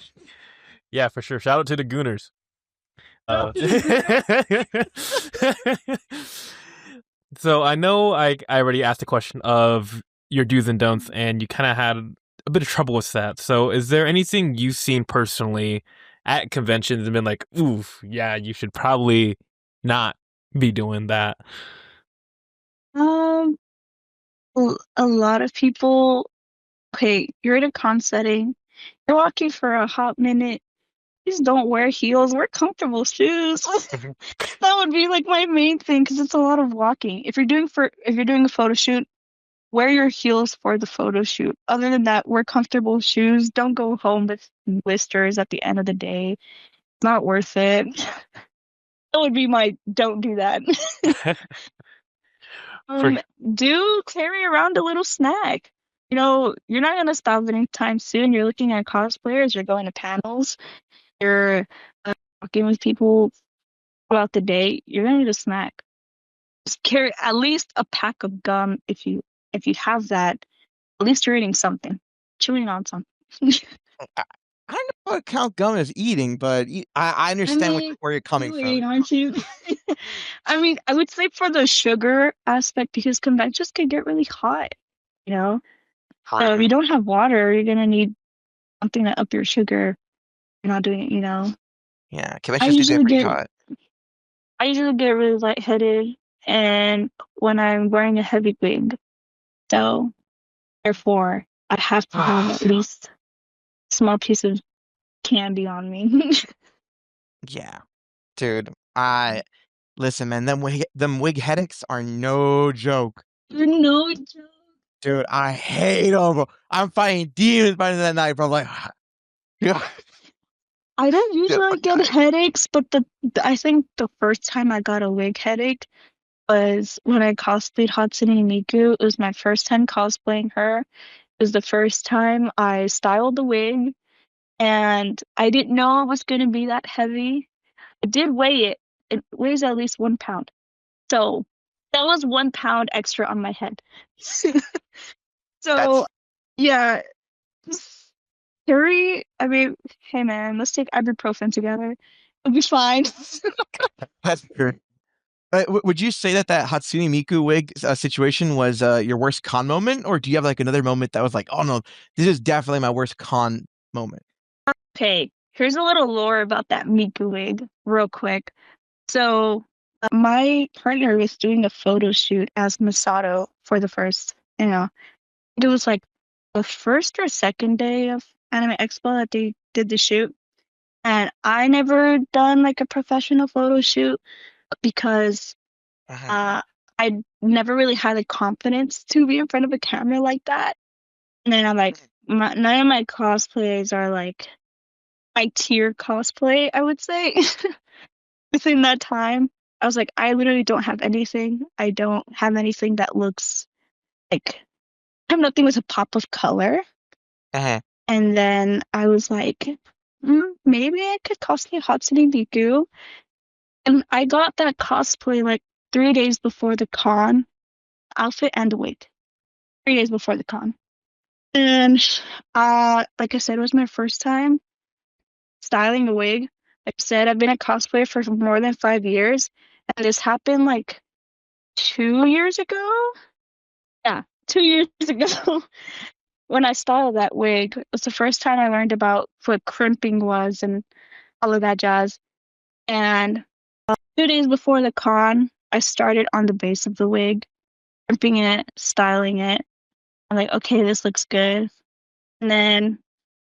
Yeah, for sure. Shout out to the Gooners. Uh, so I know I already asked the question of your do's and don'ts, and you kind of had a bit of trouble with that. So is there anything you've seen personally at conventions and been like, oof, yeah, you should probably not be doing that? Um, a lot of people, okay, you're in a con setting, you're walking for a hot minute. Please don't wear heels. Wear comfortable shoes. That would be like my main thing because it's a lot of walking. If you're doing a photo shoot, wear your heels for the photo shoot. Other than that, wear comfortable shoes. Don't go home with blisters at the end of the day. It's not worth it. That would be my don't do that. For Um, do carry around a little snack. You know, you're not gonna stop anytime soon. You're looking at cosplayers, you're going to panels, you're talking with people throughout the day. You're gonna need a snack. Just carry at least a pack of gum if you have that. At least you're eating something, chewing on something. I, I don't know if I count gum as eating, but I I understand mean, where you're coming chewing, from. aren't you? I mean, I would say for the sugar aspect because conventions can get really hot, you know. So if you don't have water, you're gonna need something to up your sugar. You're not doing it. Yeah, I conventions do get usually pretty get hot. I usually get really lightheaded and when I'm wearing a heavy wig. So therefore I have to have at least a small piece of candy on me. Yeah, dude. I listen, man. Them wig headaches are no joke, You know, Joe. dude. I hate them, bro. I'm fighting demons by the end of that night, bro. Like, yeah, I don't yeah, usually get headaches, but I think the first time I got a wig headache was when I cosplayed Hatsune Miku. It was my first time cosplaying her. It was the first time I styled the wig, and I didn't know it was going to be that heavy. I did weigh it. It weighs at least 1 pound. So that was 1 pound extra on my head. So that's yeah, Harry, I mean, hey man, let's take ibuprofen together. It'll be fine. that's true. Would you say that Hatsune Miku wig situation was your worst con moment, or do you have like another moment that was like, oh no, this is definitely my worst con moment? Okay, here's a little lore about that Miku wig, real quick. So, my partner was doing a photo shoot as Masato for the first. It was like the first or second day of Anime Expo that they did the shoot. And I never done like a professional photo shoot because Uh-huh. uh, I never really had the confidence to be in front of a camera like that. And then I'm like, none of my cosplays are like my tier cosplay, I would say. Within that time, I was like, I literally don't have anything. I don't have anything that looks like I have nothing with a pop of color. Uh-huh. And then I was like, maybe I could cosplay Hatsune Miku. And I got that cosplay like 3 days before the con, outfit and the wig. 3 days before the con. And like I said, it was my first time styling a wig. Like I said, I've been a cosplayer for more than 5 years. And this happened like 2 years ago. Yeah, 2 years ago when I styled that wig. It was the first time I learned about what crimping was and all of that jazz. And 2 days before the con, I started on the base of the wig, crimping it, styling it. I'm like, okay, this looks good. And then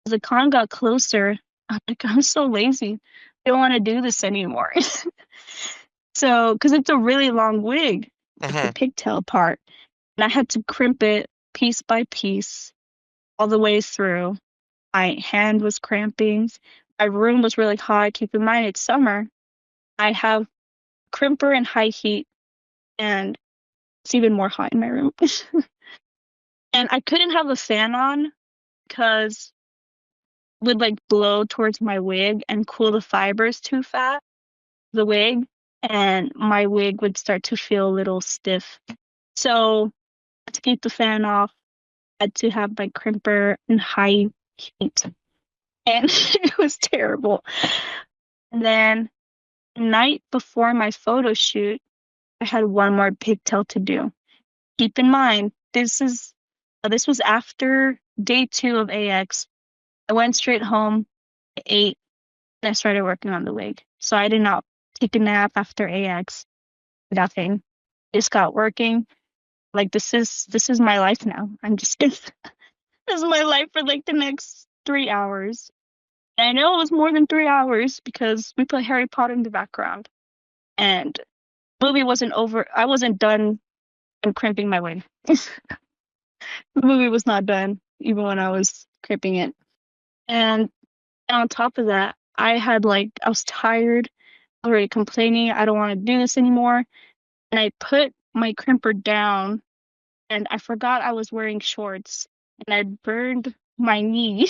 as the con got closer, I'm like, I'm so lazy. I don't want to do this anymore. So, because it's a really long wig, like the Uh-huh. pigtail part, and I had to crimp it piece by piece all the way through. My hand was cramping. My room was really hot. Keep in mind, it's summer. I have crimper and high heat, and it's even more hot in my room. And I couldn't have a fan on because it would like blow towards my wig and cool the fibers too fast, the wig, and my wig would start to feel a little stiff. So to keep the fan off, I had to have my crimper in high heat. And it was terrible. And then Night before my photo shoot, I had one more pigtail to do. Keep in mind, this was after day 2 of AX. I went straight home, ate, and I started working on the wig. So I did not take a nap after AX. Nothing. Just got working. Like this is my life now. I'm just this is my life for like the next 3 hours. And I know it was more than 3 hours because we put Harry Potter in the background. And the movie wasn't over. I wasn't done crimping my wig. The movie was not done, even when I was crimping it. And on top of that, I was tired, already complaining, I don't want to do this anymore. And I put my crimper down and I forgot I was wearing shorts and I burned my knee.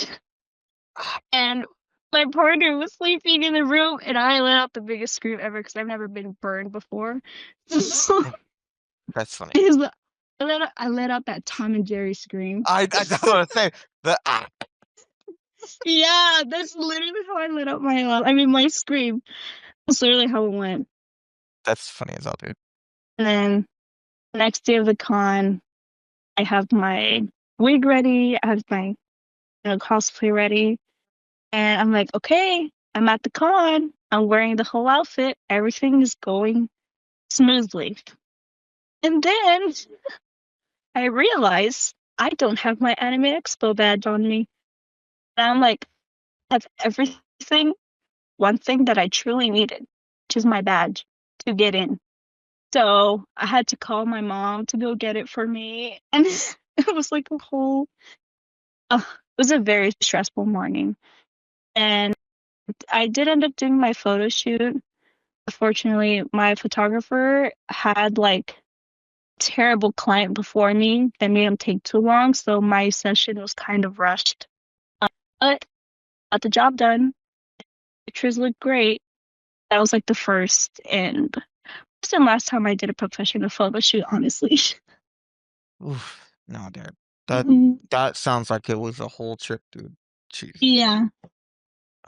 And my partner was sleeping in the room and I let out the biggest scream ever because I've never been burned before. So That's funny. I let out that Tom and Jerry scream. I don't want to say the Yeah, that's literally how I lit up my scream. That's literally how it went. That's funny as hell, dude. And then the next day of the con, I have my wig ready. I have my cosplay ready. And I'm like, okay, I'm at the con. I'm wearing the whole outfit. Everything is going smoothly. And then I realize I don't have my Anime Expo badge on me. And I'm like, I have everything. One thing that I truly needed, which is my badge to get in. So I had to call my mom to go get it for me. And it was like it was a very stressful morning. And I did end up doing my photo shoot. Unfortunately, my photographer had like terrible client before me that made him take too long. So my session was kind of rushed. But got the job done. Pictures look great. That was like the first and last time I did a professional photo shoot, honestly. Oof, no, dude. Mhm. That sounds like it was a whole trip, dude. Jeez. Yeah.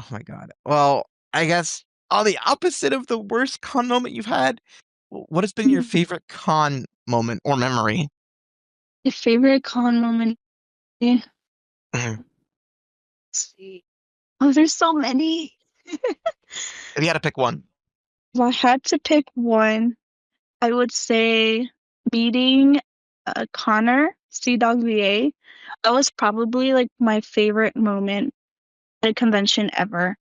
Oh my God. Well, I guess on the opposite of the worst con moment you've had, what has been your favorite con moment or memory? My favorite con moment. Let's Mhm. see. Oh, there's so many. If you had to pick one. If I had to pick one, I would say meeting Connor, Sea Dog VA. That was probably like my favorite moment at a convention ever.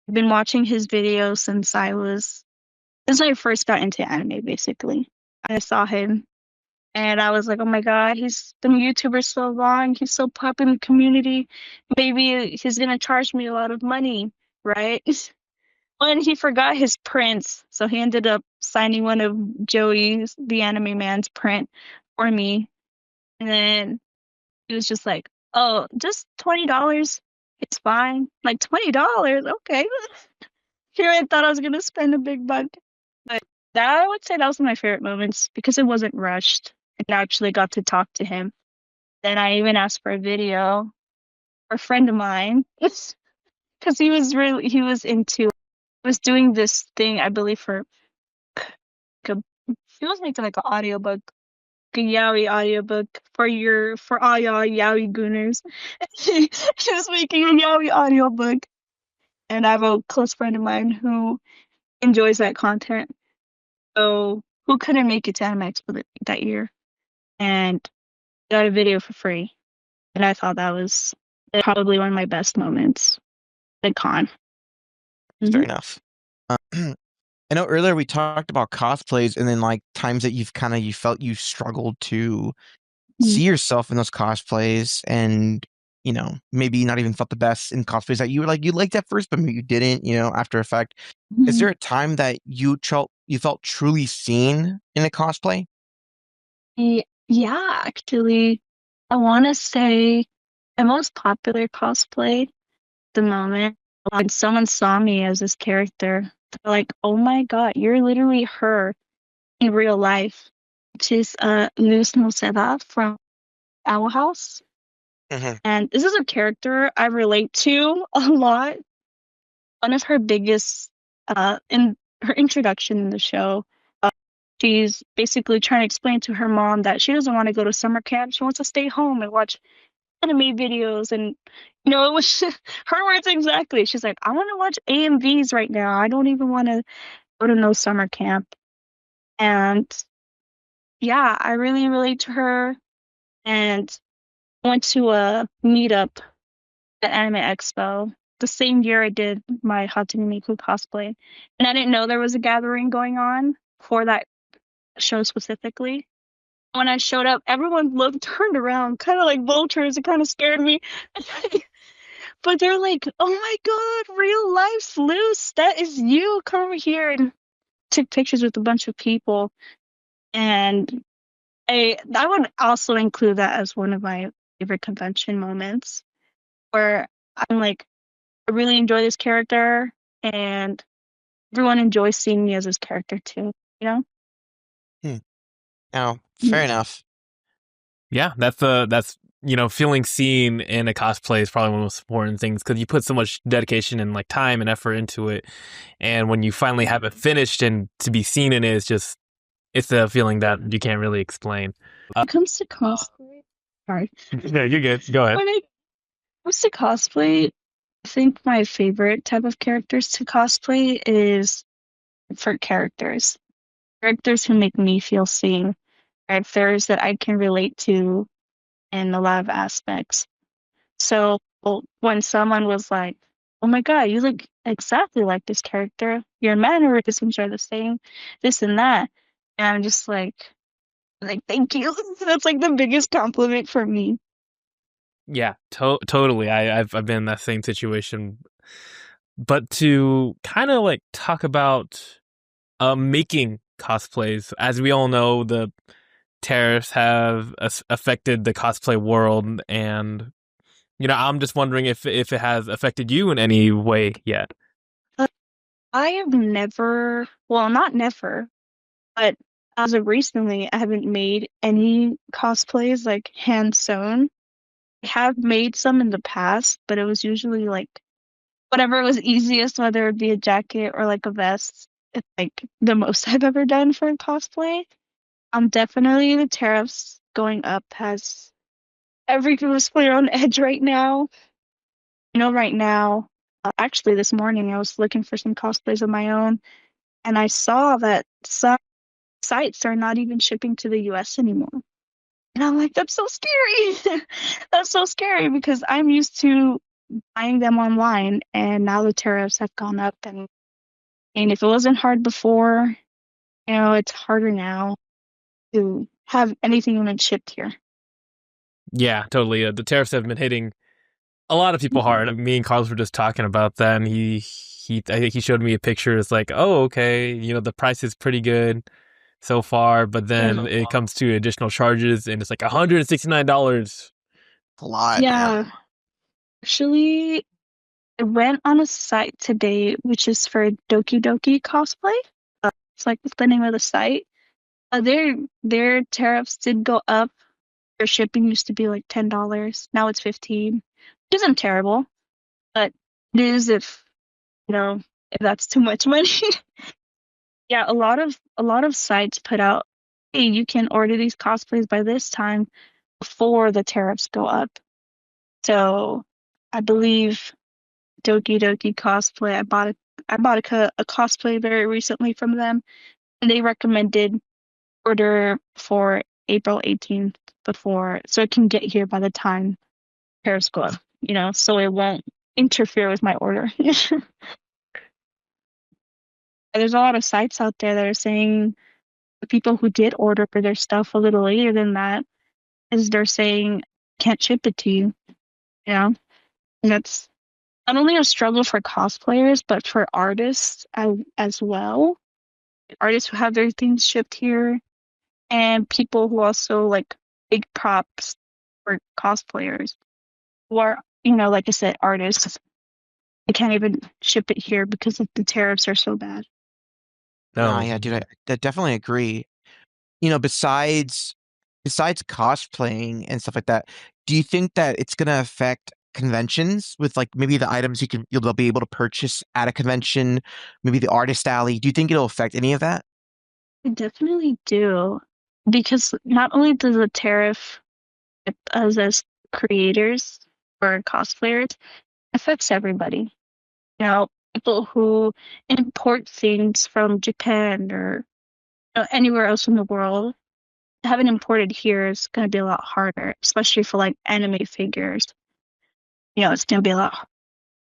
I've been watching his videos since I first got into anime, basically. I saw him and I was like, oh my God, he's been a YouTuber so long. He's so popular in the community. Maybe he's gonna charge me a lot of money, right? When he forgot his prints, so he ended up signing one of Joey's, the anime man's print for me. And then he was just like, oh, just $20. It's fine. Like $20, okay. Here I thought I was gonna spend a big buck. But that I would say that was one of my favorite moments because it wasn't rushed. I actually got to talk to him. Then I even asked for a video for a friend of mine because he was doing this thing, I believe, for like he was making like an audiobook, a yaoi audiobook for all y'all yaoi gooners. He was making a yaoi audiobook. And I have a close friend of mine who enjoys that content. So who couldn't make it to Anime Expo that year and got a video for free. And I thought that was probably one of my best moments at con. Fair Hmm. enough. I know earlier we talked about cosplays and then like times that you felt you struggled to see yourself in those cosplays and maybe not even felt the best in cosplays that you liked at first but maybe you didn't, after effect. Is Hmm. there a time that you felt truly seen in a cosplay? Yeah, actually, I want to say my most popular cosplay at the moment, when someone saw me as this character, they're like, oh my God, you're literally her in real life, which is Luz Noceda from Owl House. Hmm. And this is a character I relate to a lot. One of her biggest in her introduction in the show. She's basically trying to explain to her mom that she doesn't want to go to summer camp. She wants to stay home and watch anime videos. And it was her words exactly. She's like, I want to watch AMVs right now. I don't even want to go to no summer camp. And yeah, I really relate to her. And went to a meetup at Anime Expo the same year I did my Hatsune Miku cosplay. And I didn't know there was a gathering going on for that show specifically. When I showed up, everyone looked turned around, kind of like vultures. It kind of scared me. But they're like, "Oh my God, real life's loose. That is you. Come over here." And took pictures with a bunch of people. And I would also include that as one of my favorite convention moments where I'm like, I really enjoy this character and everyone enjoys seeing me as this character too, you know? Hmm. No, fair Yeah. enough. Yeah, that's feeling seen in a cosplay is probably one of the most important things because you put so much dedication and like time and effort into it, and when you finally have it finished and to be seen in it, it's a feeling that you can't really explain. When it comes to cosplay, sorry. Yeah, you're good. Go ahead. When it comes to cosplay, I think my favorite type of characters to cosplay is for characters. Characters who make me feel seen. Characters that I can relate to in a lot of aspects. So when someone was like, "Oh my God, you look exactly like this character. Your mannerisms are the same, this and that," and I'm just like, thank you. That's like the biggest compliment for me. Yeah, totally. I've been in that same situation. But to kind of like talk about making cosplays, as we all know, the tariffs have affected the cosplay world, and I'm just wondering if it has affected you in any way yet. Uh, I have never, well, not never, but as of recently, I haven't made any cosplays like hand sewn. I have made some in the past, but it was usually like whatever was easiest, whether it be a jacket or like a vest. It's like the most I've ever done for a cosplay. Definitely the tariffs going up has every cosplayer on edge right now. Right now, actually this morning I was looking for some cosplays of my own, and I saw that some sites are not even shipping to the US anymore. And I'm like, that's so scary. That's so scary because I'm used to buying them online, and now the tariffs have gone up. And if it wasn't hard before, it's harder now to have anything even shipped here. Yeah, totally. The tariffs have been hitting a lot of people hard. Me and Carlos were just talking about that, and I think he showed me a picture. It's like, oh, okay, the price is pretty good so far, but then it comes to additional charges, and it's like $169. A lot, man. Yeah, actually, I went on a site today, which is for Doki Doki cosplay. It's like the name of the site. Their tariffs did go up. Their shipping used to be like $10. Now it's 15, which isn't terrible, but it is if that's too much money. Yeah, a lot of sites put out, hey, you can order these cosplays by this time before the tariffs go up. So I believe Doki Doki cosplay. I bought a cosplay very recently from them, and they recommended order for April 18th before, so it can get here by the time tariffs go up. So it won't interfere with my order. There's a lot of sites out there that are saying the people who did order for their stuff a little later than that is they're saying can't ship it to you. And that's not only a struggle for cosplayers, but for artists as well. Artists who have their things shipped here, and people who also like big props for cosplayers who are, like I said, artists. They can't even ship it here because the tariffs are so bad. No, No, yeah, dude, I definitely agree. Besides cosplaying and stuff like that, do you think that it's gonna affect conventions with like maybe the items you'll be able to purchase at a convention, maybe the artist alley. Do you think it'll affect any of that? I definitely do. Because not only does the tariff affect us as creators or cosplayers, it affects everybody. You know, people who import things from Japan or anywhere else in the world, having imported here is going to be a lot harder, especially for like anime figures. It's going to be a lot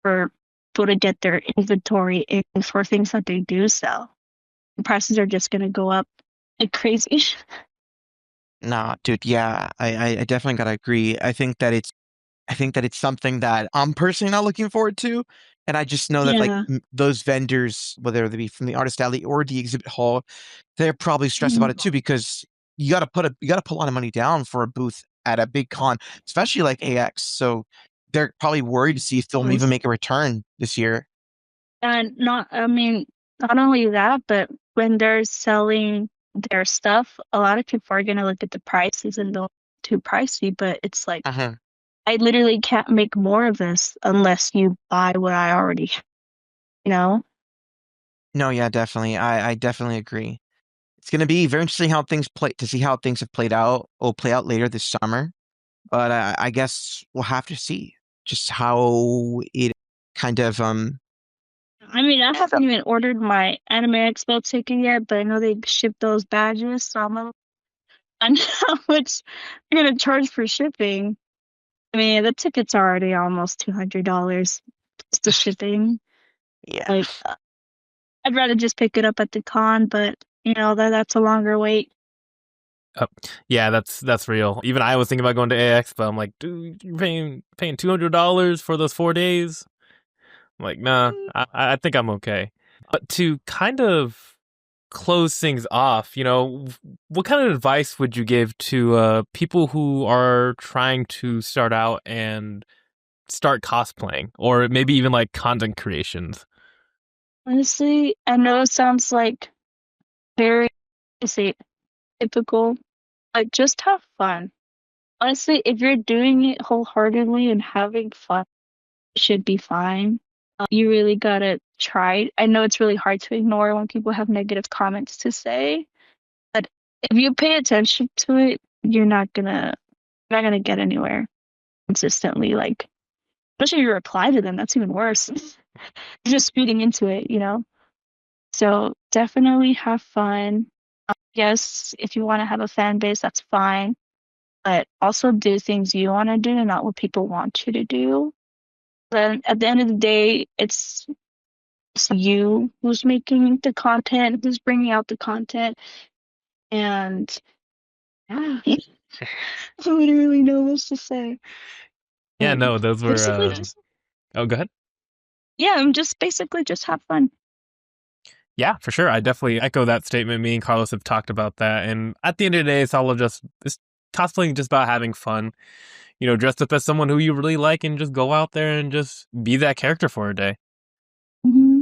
for people to get their inventory in for things that they do sell. The prices are just going to go up like crazy. Nah, dude, yeah, I definitely gotta agree. I think that it's something that I'm personally not looking forward to. And I just know that like Yeah. those vendors, whether they be from the artist alley or the exhibit hall, they're probably stressed about Mm. it too because you gotta put a lot of money down for a booth at a big con, especially like AX. So they're probably worried to see if they'll even make a return this year. And I mean, not only that, but when they're selling their stuff, a lot of people are gonna look at the prices and they'll too pricey, but it's like Uh-huh. I literally can't make more of this unless you buy what I already have, you know? No, yeah, definitely. I definitely agree. It's gonna be very interesting how things play to see how things have played out or play out later this summer. But I guess we'll have to see just how it kind of I mean, I haven't even ordered my Anime Expo ticket yet, but I know they ship those badges, so I know how much they're gonna charge for shipping. I mean, the ticket's already almost $200 plus the shipping. yeah. Like, I'd rather just pick it up at the con, but that's a longer wait. Oh, yeah, that's real. Even I was thinking about going to AX, but I'm like, dude, you're paying $200 for those 4 days. I'm like, nah, I think I'm okay. But to kind of close things off, what kind of advice would you give to people who are trying to start out and start cosplaying, or maybe even like content creations? Honestly, I know it sounds like very, I say, typical, but just have fun. Honestly, if you're doing it wholeheartedly and having fun, it should be fine. You really gotta try. I know it's really hard to ignore when people have negative comments to say, but if you pay attention to it, you're not gonna get anywhere consistently. Like, especially if you reply to them, that's even worse. You're just feeding into it. So definitely have fun. Yes, if you want to have a fan base, that's fine. But also do things you want to do and not what people want you to do. Then at the end of the day, it's you who's making the content, who's bringing out the content. And yeah, I wouldn't really know what to say. Yeah, But no, those were. basically, just Oh, go ahead. yeah, I'm just basically just have fun. Yeah, for sure. I definitely echo that statement. Me and Carlos have talked about that, and at the end of the day, it's cosplaying just about having fun. Dressed up as someone who you really like, and just go out there and just be that character for a day. Hmm.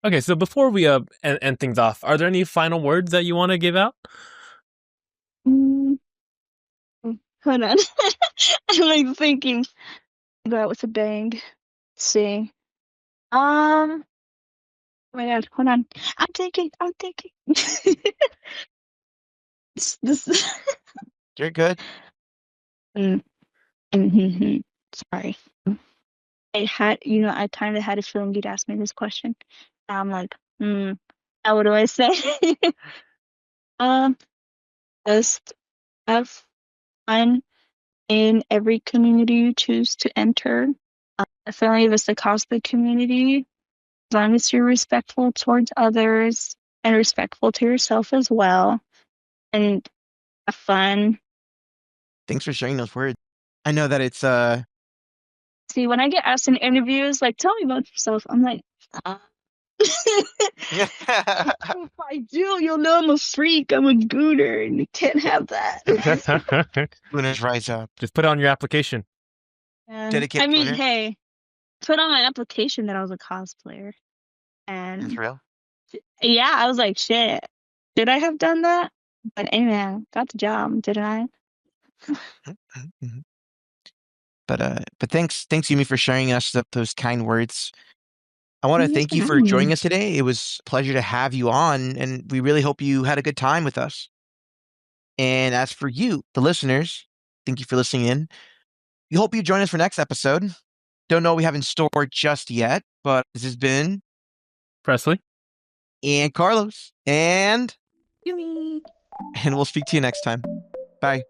Okay, so before we end things off, are there any final words that you want to give out? Mm, hold on, I'm like thinking. Go out with a bang. Let's see. Oh my God, hold on. I'm thinking. I'm thinking. this. You're good. Mm, mhm. Sorry. I kind of had a feeling you'd ask me this question. Now I'm like, now what do I say? Um, just have fun in every community you choose to enter. Definitely if it's the cosplay community, as long as you're respectful towards others and respectful to yourself as well, and have fun. Thanks for sharing those words. I know that it's See, when I get asked in interviews, like, tell me about yourself, I'm like, uh. If I do, you'll know I'm a freak. I'm a gooner, and you can't have that. Gooners rise up. Just put it on your application. Yeah. I Dedicate mean, Gooner. hey, put on my application that I was a cosplayer. That's And real. yeah, I was like, shit, did I have done that? But hey, man, got the job, didn't I? Mhm. But thanks Yumi for sharing us those kind words. I want to Thank you thank for you for having joining me. us today. It was a pleasure to have you on, and we really hope you had a good time with us. And as for you, the listeners, thank you for listening in. We hope you join us for next episode. Don't know what we have in store just yet, but this has been Presley. and Carlos, and Yumi. we'll speak to you next time. Bye.